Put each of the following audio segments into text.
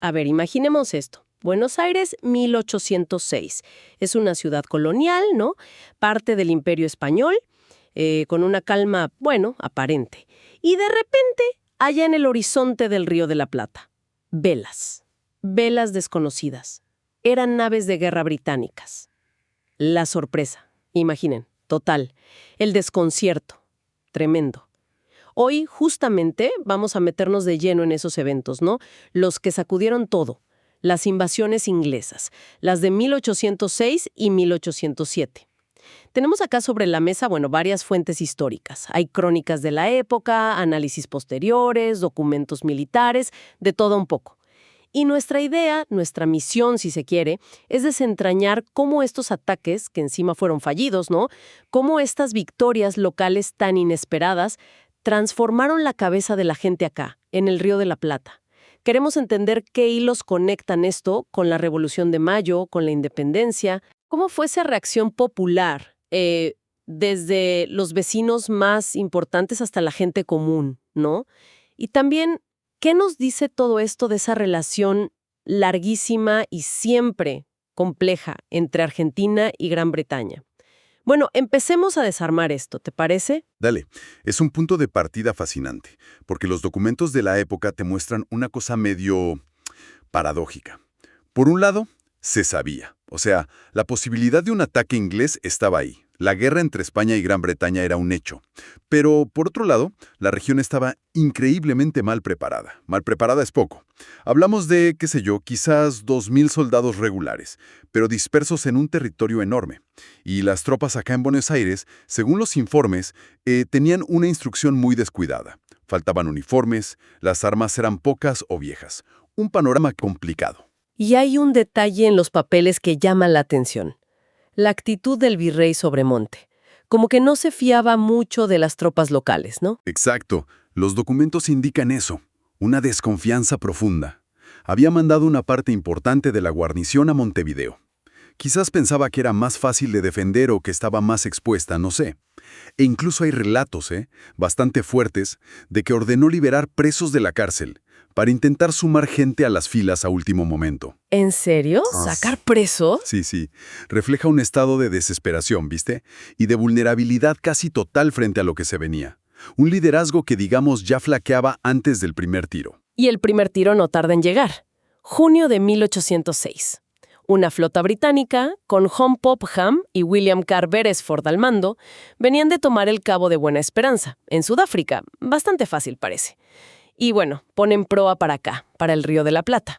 A ver, imaginemos esto. Buenos Aires, 1806. Es una ciudad colonial, ¿no? Parte del Imperio Español, con una calma, bueno, aparente. Y de repente, allá en el horizonte del Río de la Plata, velas. Velas desconocidas. Eran naves de guerra británicas. La sorpresa, imaginen, total. El desconcierto, tremendo. Hoy, justamente, vamos a meternos de lleno en esos eventos, ¿no? Los que sacudieron todo. Las invasiones inglesas, las de 1806 y 1807. Tenemos acá sobre la mesa, bueno, varias fuentes históricas. Hay crónicas de la época, análisis posteriores, documentos militares, de todo un poco. Y nuestra idea, nuestra misión, si se quiere, es desentrañar cómo estos ataques, que encima fueron fallidos, ¿no? Cómo estas victorias locales tan inesperadas transformaron la cabeza de la gente acá, en el Río de la Plata. Queremos entender qué hilos conectan esto con la Revolución de Mayo, con la independencia. ¿Cómo fue esa reacción popular, desde los vecinos más importantes hasta la gente común, ¿no? Y también, ¿qué nos dice todo esto de esa relación larguísima y siempre compleja entre Argentina y Gran Bretaña? Bueno, empecemos a desarmar esto, ¿te parece? Dale, es un punto de partida fascinante, porque los documentos de la época te muestran una cosa medio paradójica. Por un lado, se sabía, o sea, la posibilidad de un ataque inglés estaba ahí. La guerra entre España y Gran Bretaña era un hecho. Pero, por otro lado, la región estaba increíblemente mal preparada. Mal preparada es poco. Hablamos de, qué sé yo, quizás 2.000 soldados regulares, pero dispersos en un territorio enorme. Y las tropas acá en Buenos Aires, según los informes, tenían una instrucción muy descuidada. Faltaban uniformes, las armas eran pocas o viejas. Un panorama complicado. Y hay un detalle en los papeles que llama la atención. La actitud del virrey Sobremonte. Como que no se fiaba mucho de las tropas locales, ¿no? Exacto. Los documentos indican eso. Una desconfianza profunda. Había mandado una parte importante de la guarnición a Montevideo. Quizás pensaba que era más fácil de defender o que estaba más expuesta, no sé. E incluso hay relatos, bastante fuertes, de que ordenó liberar presos de la cárcel para intentar sumar gente a las filas a último momento. ¿En serio? ¿Sacar presos? Sí. Refleja un estado de desesperación, ¿viste? Y de vulnerabilidad casi total frente a lo que se venía. Un liderazgo que, digamos, ya flaqueaba antes del primer tiro. Y el primer tiro no tarda en llegar. Junio de 1806. Una flota británica, con John Popham y William Carr Beresford al mando, venían de tomar el Cabo de Buena Esperanza, en Sudáfrica. Bastante fácil, parece. Y bueno, ponen proa para acá, para el Río de la Plata.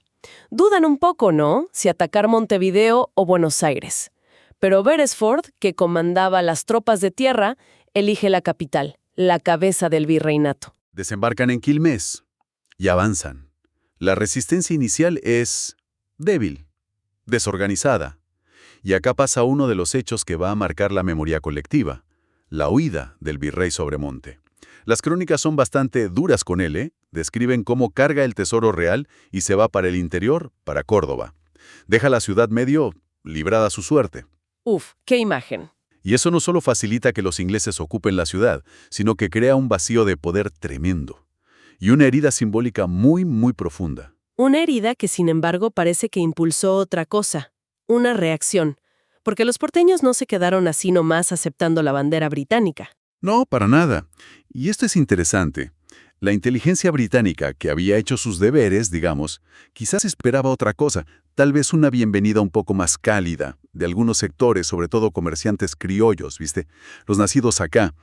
Dudan un poco, ¿no?, si atacar Montevideo o Buenos Aires. Pero Beresford, que comandaba las tropas de tierra, elige la capital, la cabeza del virreinato. Desembarcan en Quilmes y avanzan. La resistencia inicial es débil, desorganizada. Y acá pasa uno de los hechos que va a marcar la memoria colectiva, la huida del virrey Sobremonte. Las crónicas son bastante duras con él, Describen cómo carga el tesoro real y se va para el interior, para Córdoba. Deja la ciudad medio librada a su suerte. Uf, qué imagen. Y eso no solo facilita que los ingleses ocupen la ciudad, sino que crea un vacío de poder tremendo. Y una herida simbólica muy, muy profunda. Una herida que, sin embargo, parece que impulsó otra cosa, una reacción. Porque los porteños no se quedaron así nomás aceptando la bandera británica. No, para nada. Y esto es interesante. La inteligencia británica, que había hecho sus deberes, digamos, quizás esperaba otra cosa, tal vez una bienvenida un poco más cálida, de algunos sectores, sobre todo comerciantes criollos, ¿viste? Los nacidos acá,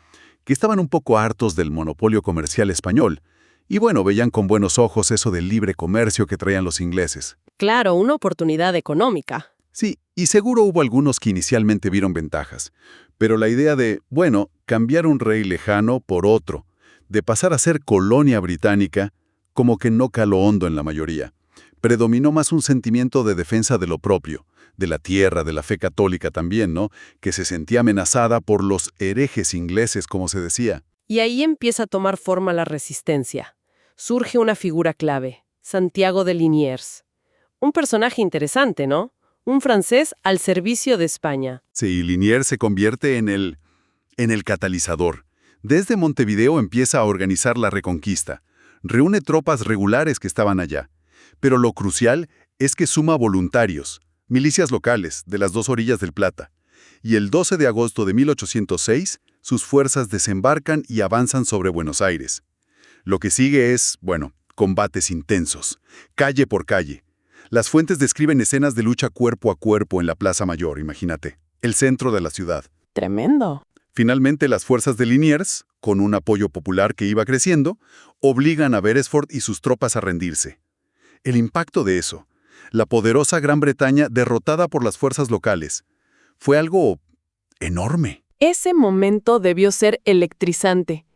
que estaban un poco hartos del monopolio comercial español, y bueno, veían con buenos ojos eso del libre comercio que traían los ingleses. Claro, una oportunidad económica. Sí, y seguro hubo algunos que inicialmente vieron ventajas, pero la idea de, bueno, cambiar un rey lejano por otro, de pasar a ser colonia británica, como que no caló hondo en la mayoría. Predominó más un sentimiento de defensa de lo propio, de la tierra, de la fe católica también, ¿no?, que se sentía amenazada por los herejes ingleses, como se decía. Y ahí empieza a tomar forma la resistencia. Surge una figura clave, Santiago de Liniers. Un personaje interesante, ¿no? Un francés al servicio de España. Sí, Liniers se convierte en el catalizador. Desde Montevideo empieza a organizar la reconquista. Reúne tropas regulares que estaban allá. Pero lo crucial es que suma voluntarios, milicias locales de las dos orillas del Plata. Y el 12 de agosto de 1806, sus fuerzas desembarcan y avanzan sobre Buenos Aires. Lo que sigue es, bueno, combates intensos, calle por calle. Las fuentes describen escenas de lucha cuerpo a cuerpo en la Plaza Mayor, imagínate, el centro de la ciudad. Tremendo. Finalmente, las fuerzas de Liniers, con un apoyo popular que iba creciendo, obligan a Beresford y sus tropas a rendirse. El impacto de eso, la poderosa Gran Bretaña derrotada por las fuerzas locales, fue algo enorme. Ese momento debió ser electrizante.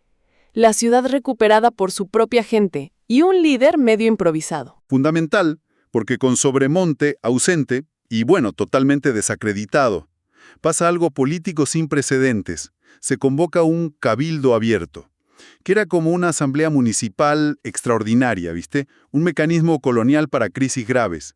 La ciudad recuperada por su propia gente y un líder medio improvisado. Fundamental, porque con Sobremonte ausente y, bueno, totalmente desacreditado, pasa algo político sin precedentes. Se convoca un cabildo abierto, que era como una asamblea municipal extraordinaria, ¿viste? Un mecanismo colonial para crisis graves.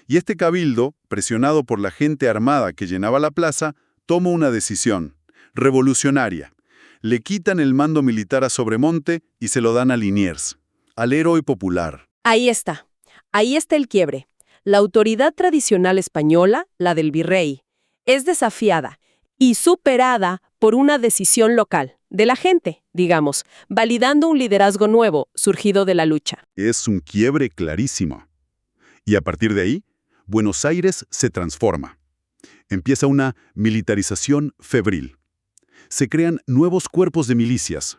Y este cabildo, presionado por la gente armada que llenaba la plaza, toma una decisión revolucionaria. Le quitan el mando militar a Sobremonte y se lo dan a Liniers, al héroe popular. Ahí está el quiebre. La autoridad tradicional española, la del virrey, es desafiada y superada por una decisión local, de la gente, digamos, validando un liderazgo nuevo surgido de la lucha. Es un quiebre clarísimo. Y a partir de ahí, Buenos Aires se transforma. Empieza una militarización febril. Se crean nuevos cuerpos de milicias,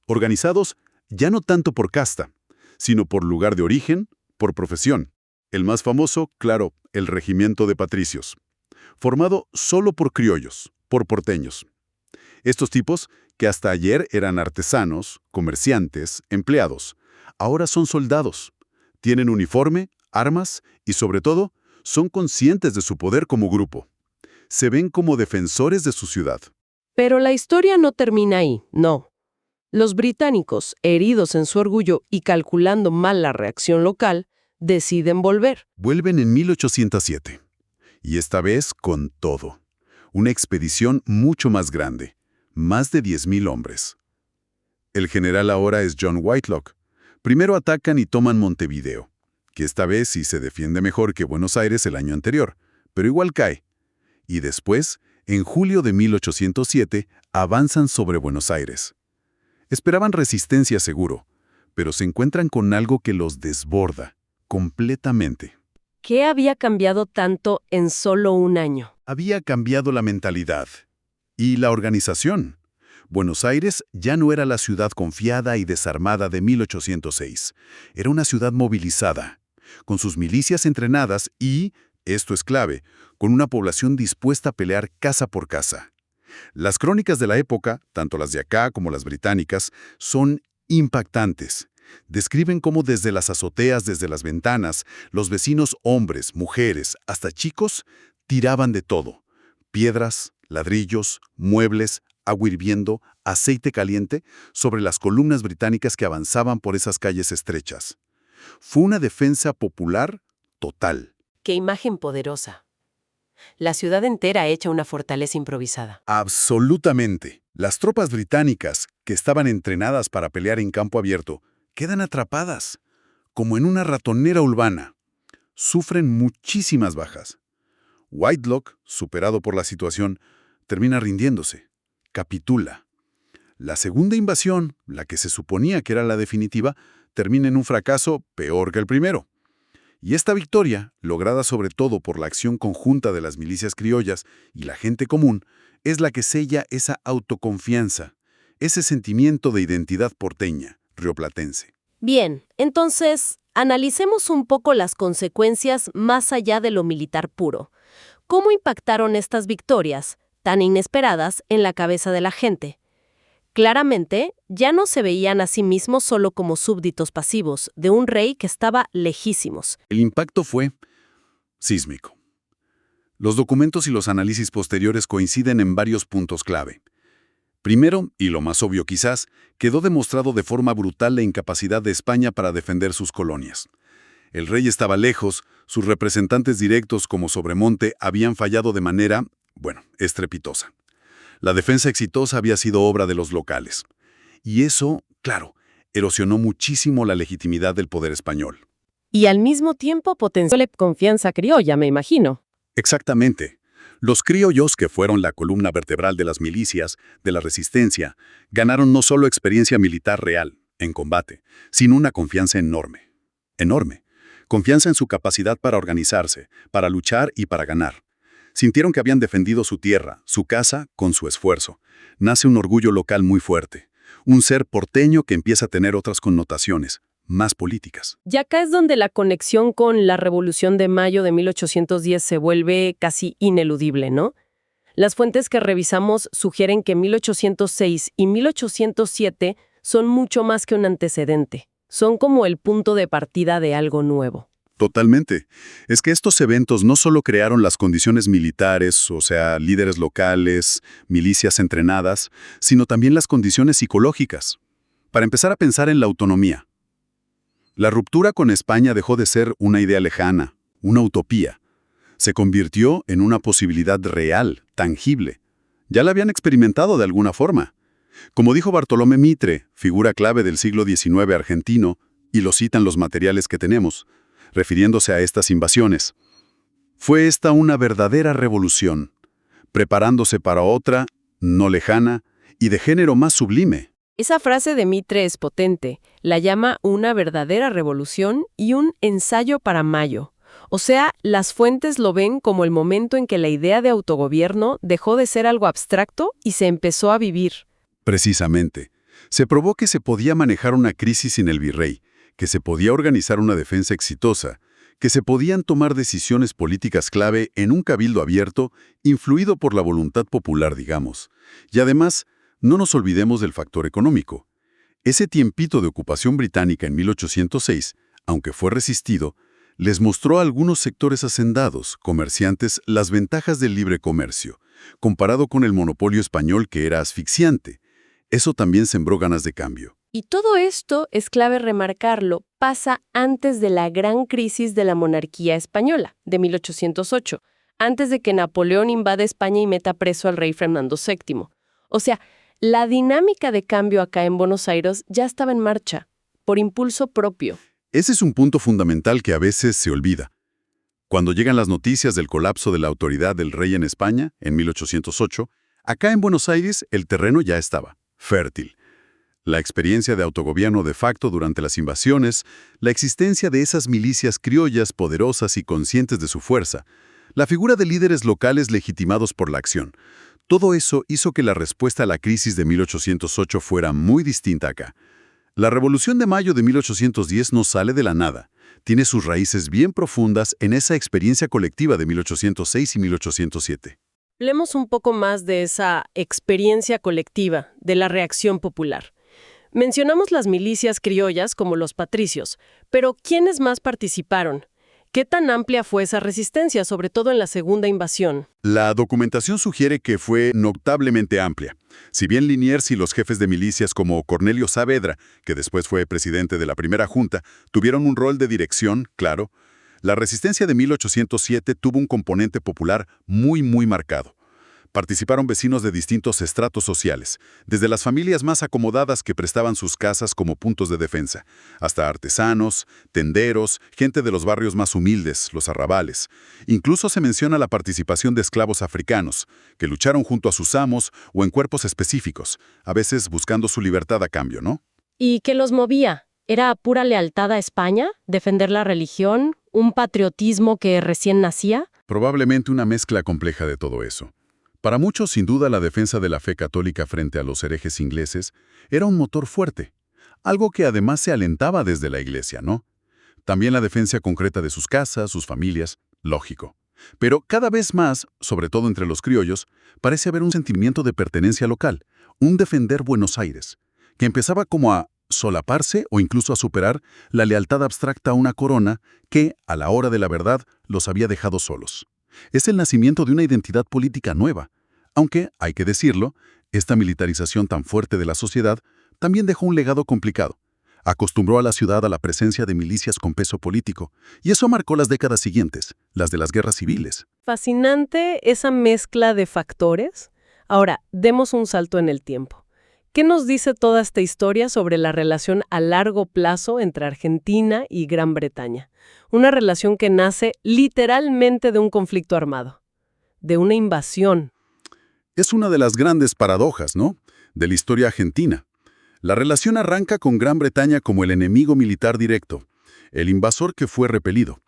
organizados ya no tanto por casta, sino por lugar de origen, por profesión. El más famoso, claro, el Regimiento de Patricios, formado solo por criollos, por porteños. Estos tipos, que hasta ayer eran artesanos, comerciantes, empleados, ahora son soldados. Tienen uniforme, armas y, sobre todo, son conscientes de su poder como grupo. Se ven como defensores de su ciudad. Pero la historia no termina ahí, no. Los británicos, heridos en su orgullo y calculando mal la reacción local, deciden volver. Vuelven en 1807, y esta vez con todo. Una expedición mucho más grande, más de 10.000 hombres. El general ahora es John Whitelock. Primero atacan y toman Montevideo, que esta vez sí se defiende mejor que Buenos Aires el año anterior, pero igual cae. Y después, en julio de 1807, avanzan sobre Buenos Aires. Esperaban resistencia seguro, pero se encuentran con algo que los desborda completamente. ¿Qué había cambiado tanto en solo un año? Había cambiado la mentalidad y la organización. Buenos Aires ya no era la ciudad confiada y desarmada de 1806. Era una ciudad movilizada, con sus milicias entrenadas y, esto es clave, con una población dispuesta a pelear casa por casa. Las crónicas de la época, tanto las de acá como las británicas, son impactantes. Describen cómo desde las azoteas, desde las ventanas, los vecinos hombres, mujeres, hasta chicos, tiraban de todo. Piedras, ladrillos, muebles, agua hirviendo, aceite caliente, sobre las columnas británicas que avanzaban por esas calles estrechas. Fue una defensa popular total. ¡Qué imagen poderosa! La ciudad entera hecha una fortaleza improvisada. Absolutamente. Las tropas británicas, que estaban entrenadas para pelear en campo abierto, quedan atrapadas, como en una ratonera urbana. Sufren muchísimas bajas. Whitelock, superado por la situación, termina rindiéndose. Capitula. La segunda invasión, la que se suponía que era la definitiva, termina en un fracaso peor que el primero. Y esta victoria, lograda sobre todo por la acción conjunta de las milicias criollas y la gente común, es la que sella esa autoconfianza, ese sentimiento de identidad porteña, rioplatense. Bien, entonces, analicemos un poco las consecuencias más allá de lo militar puro. ¿Cómo impactaron estas victorias, tan inesperadas, en la cabeza de la gente? Claramente, ya no se veían a sí mismos solo como súbditos pasivos de un rey que estaba lejísimos. El impacto fue sísmico. Los documentos y los análisis posteriores coinciden en varios puntos clave. Primero, y lo más obvio quizás, quedó demostrado de forma brutal la incapacidad de España para defender sus colonias. El rey estaba lejos, sus representantes directos como Sobremonte habían fallado de manera, estrepitosa. La defensa exitosa había sido obra de los locales. Y eso, claro, erosionó muchísimo la legitimidad del poder español. Y al mismo tiempo potenció la confianza criolla, me imagino. Exactamente. Los criollos, que fueron la columna vertebral de las milicias, de la resistencia, ganaron no solo experiencia militar real, en combate, sino una confianza enorme. Enorme. Confianza en su capacidad para organizarse, para luchar y para ganar. Sintieron que habían defendido su tierra, su casa, con su esfuerzo. Nace un orgullo local muy fuerte. Un ser porteño que empieza a tener otras connotaciones, más políticas. Y acá es donde la conexión con la Revolución de Mayo de 1810 se vuelve casi ineludible, ¿no? Las fuentes que revisamos sugieren que 1806 y 1807 son mucho más que un antecedente. Son como el punto de partida de algo nuevo. Totalmente. Es que estos eventos no solo crearon las condiciones militares, o sea, líderes locales, milicias entrenadas, sino también las condiciones psicológicas. Para empezar a pensar en la autonomía. La ruptura con España dejó de ser una idea lejana, una utopía. Se convirtió en una posibilidad real, tangible. Ya la habían experimentado de alguna forma. Como dijo Bartolomé Mitre, figura clave del siglo XIX argentino, y lo citan los materiales que tenemos, refiriéndose a estas invasiones. Fue esta una verdadera revolución, preparándose para otra, no lejana, y de género más sublime. Esa frase de Mitre es potente. La llama una verdadera revolución y un ensayo para Mayo. O sea, las fuentes lo ven como el momento en que la idea de autogobierno dejó de ser algo abstracto y se empezó a vivir. Precisamente. Se probó que se podía manejar una crisis sin el virrey, que se podía organizar una defensa exitosa, que se podían tomar decisiones políticas clave en un cabildo abierto, influido por la voluntad popular, digamos. Y además, no nos olvidemos del factor económico. Ese tiempito de ocupación británica en 1806, aunque fue resistido, les mostró a algunos sectores hacendados, comerciantes, las ventajas del libre comercio, comparado con el monopolio español que era asfixiante. Eso también sembró ganas de cambio. Y todo esto, es clave remarcarlo, pasa antes de la gran crisis de la monarquía española, de 1808, antes de que Napoleón invade España y meta preso al rey Fernando VII. O sea, la dinámica de cambio acá en Buenos Aires ya estaba en marcha, por impulso propio. Ese es un punto fundamental que a veces se olvida. Cuando llegan las noticias del colapso de la autoridad del rey en España, en 1808, acá en Buenos Aires el terreno ya estaba fértil. La experiencia de autogobierno de facto durante las invasiones, la existencia de esas milicias criollas poderosas y conscientes de su fuerza, la figura de líderes locales legitimados por la acción. Todo eso hizo que la respuesta a la crisis de 1808 fuera muy distinta acá. La Revolución de Mayo de 1810 no sale de la nada. Tiene sus raíces bien profundas en esa experiencia colectiva de 1806 y 1807. Hablemos un poco más de esa experiencia colectiva, de la reacción popular. Mencionamos las milicias criollas como los patricios, pero ¿quiénes más participaron? ¿Qué tan amplia fue esa resistencia, sobre todo en la segunda invasión? La documentación sugiere que fue notablemente amplia. Si bien Liniers y los jefes de milicias como Cornelio Saavedra, que después fue presidente de la primera junta, tuvieron un rol de dirección, claro, la resistencia de 1807 tuvo un componente popular muy marcado. Participaron vecinos de distintos estratos sociales, desde las familias más acomodadas que prestaban sus casas como puntos de defensa, hasta artesanos, tenderos, gente de los barrios más humildes, los arrabales. Incluso se menciona la participación de esclavos africanos, que lucharon junto a sus amos o en cuerpos específicos, a veces buscando su libertad a cambio, ¿no? ¿Y qué los movía? ¿Era pura lealtad a España? ¿Defender la religión? ¿Un patriotismo que recién nacía? Probablemente una mezcla compleja de todo eso. Para muchos, sin duda, la defensa de la fe católica frente a los herejes ingleses era un motor fuerte, algo que además se alentaba desde la iglesia, ¿no? También la defensa concreta de sus casas, sus familias, lógico. Pero cada vez más, sobre todo entre los criollos, parece haber un sentimiento de pertenencia local, un defender Buenos Aires, que empezaba como a solaparse o incluso a superar la lealtad abstracta a una corona que, a la hora de la verdad, los había dejado solos. Es el nacimiento de una identidad política nueva, aunque, hay que decirlo, esta militarización tan fuerte de la sociedad también dejó un legado complicado. Acostumbró a la ciudad a la presencia de milicias con peso político, y eso marcó las décadas siguientes, las de las guerras civiles. Fascinante esa mezcla de factores. Ahora, demos un salto en el tiempo. ¿Qué nos dice toda esta historia sobre la relación a largo plazo entre Argentina y Gran Bretaña? Una relación que nace literalmente de un conflicto armado, de una invasión. Es una de las grandes paradojas, ¿no?, de la historia argentina. La relación arranca con Gran Bretaña como el enemigo militar directo, el invasor que fue repelido.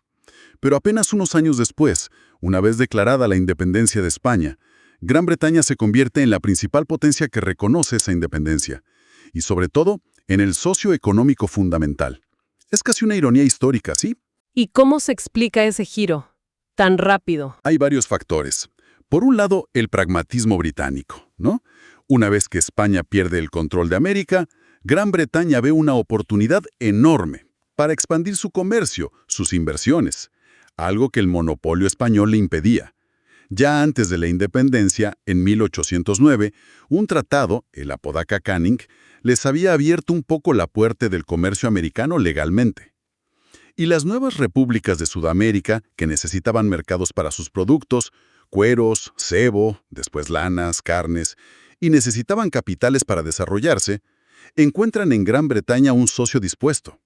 Pero apenas unos años después, una vez declarada la independencia de España, Gran Bretaña se convierte en la principal potencia que reconoce esa independencia, y sobre todo, en el socio económico fundamental. Es casi una ironía histórica, ¿sí? ¿Y cómo se explica ese giro tan rápido? Hay varios factores. Por un lado, el pragmatismo británico, ¿no? Una vez que España pierde el control de América, Gran Bretaña ve una oportunidad enorme para expandir su comercio, sus inversiones, algo que el monopolio español le impedía. Ya antes de la independencia, en 1809, un tratado, el Apodaca-Canning, les había abierto un poco la puerta del comercio americano legalmente. Y las nuevas repúblicas de Sudamérica, que necesitaban mercados para sus productos, cueros, cebo, después lanas, carnes, y necesitaban capitales para desarrollarse, encuentran en Gran Bretaña un socio dispuesto.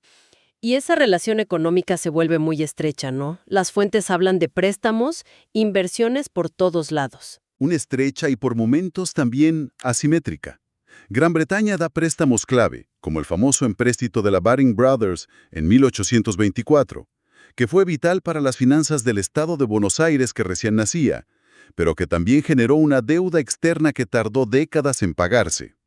Y esa relación económica se vuelve muy estrecha, ¿no? Las fuentes hablan de préstamos, inversiones por todos lados. Una estrecha y por momentos también asimétrica. Gran Bretaña da préstamos clave, como el famoso empréstito de la Baring Brothers en 1824, que fue vital para las finanzas del Estado de Buenos Aires que recién nacía, pero que también generó una deuda externa que tardó décadas en pagarse.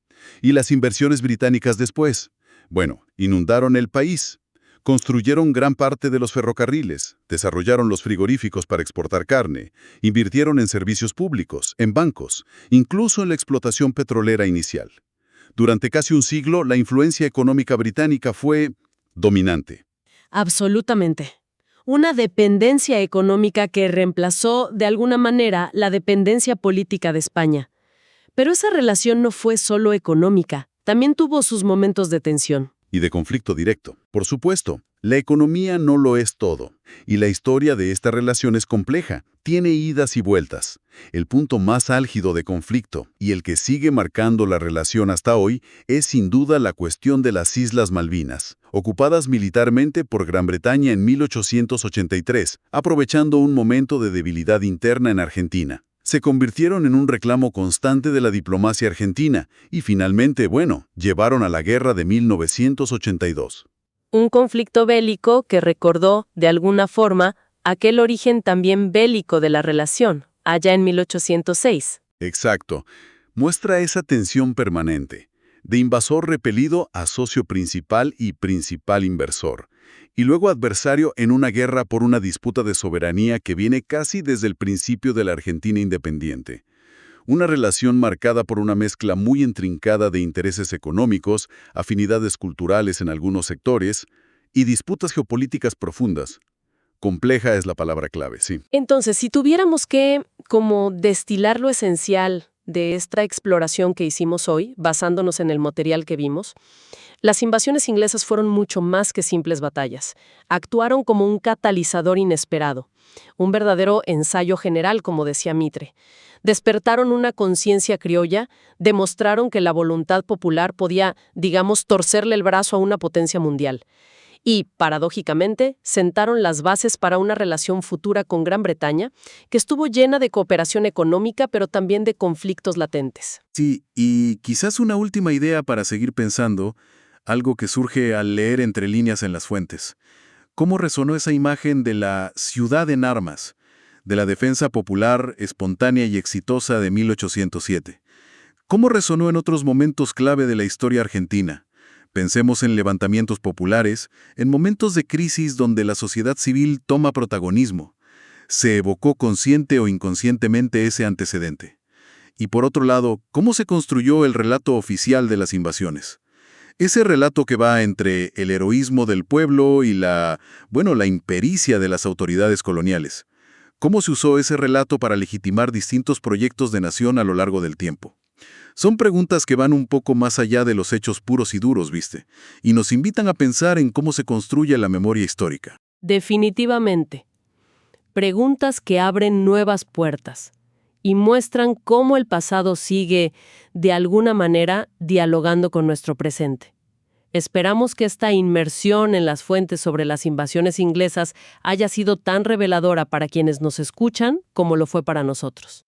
Y las inversiones británicas después, bueno, inundaron el país. Construyeron gran parte de los ferrocarriles, desarrollaron los frigoríficos para exportar carne, invirtieron en servicios públicos, en bancos, incluso en la explotación petrolera inicial. Durante casi un siglo, la influencia económica británica fue dominante. Absolutamente. Una dependencia económica que reemplazó, de alguna manera, la dependencia política de España. Pero esa relación no fue solo económica, también tuvo sus momentos de tensión. Y de conflicto directo. Por supuesto, la economía no lo es todo, y la historia de esta relación es compleja, tiene idas y vueltas. El punto más álgido de conflicto, y el que sigue marcando la relación hasta hoy, es sin duda la cuestión de las Islas Malvinas, ocupadas militarmente por Gran Bretaña en 1883, aprovechando un momento de debilidad interna en Argentina. Se convirtieron en un reclamo constante de la diplomacia argentina y finalmente, llevaron a la guerra de 1982. Un conflicto bélico que recordó, de alguna forma, aquel origen también bélico de la relación, allá en 1806. Exacto. Muestra esa tensión permanente, de invasor repelido a socio principal y principal inversor, y luego adversario en una guerra por una disputa de soberanía que viene casi desde el principio de la Argentina independiente. Una relación marcada por una mezcla muy intrincada de intereses económicos, afinidades culturales en algunos sectores y disputas geopolíticas profundas. Compleja es la palabra clave, sí. Entonces, si tuviéramos que, destilar lo esencial de esta exploración que hicimos hoy, basándonos en el material que vimos, las invasiones inglesas fueron mucho más que simples batallas. Actuaron como un catalizador inesperado, un verdadero ensayo general, como decía Mitre. Despertaron una conciencia criolla, demostraron que la voluntad popular podía, torcerle el brazo a una potencia mundial. Y, paradójicamente, sentaron las bases para una relación futura con Gran Bretaña que estuvo llena de cooperación económica, pero también de conflictos latentes. Sí, y quizás una última idea para seguir pensando, algo que surge al leer entre líneas en las fuentes. ¿Cómo resonó esa imagen de la ciudad en armas, de la defensa popular, espontánea y exitosa de 1807? ¿Cómo resonó en otros momentos clave de la historia argentina? Pensemos en levantamientos populares, en momentos de crisis donde la sociedad civil toma protagonismo. ¿Se evocó consciente o inconscientemente ese antecedente? Y por otro lado, ¿cómo se construyó el relato oficial de las invasiones? Ese relato que va entre el heroísmo del pueblo y la impericia de las autoridades coloniales. ¿Cómo se usó ese relato para legitimar distintos proyectos de nación a lo largo del tiempo? Son preguntas que van un poco más allá de los hechos puros y duros, ¿viste? Y nos invitan a pensar en cómo se construye la memoria histórica. Definitivamente. Preguntas que abren nuevas puertas. y muestran cómo el pasado sigue, de alguna manera, dialogando con nuestro presente. Esperamos que esta inmersión en las fuentes sobre las invasiones inglesas haya sido tan reveladora para quienes nos escuchan como lo fue para nosotros.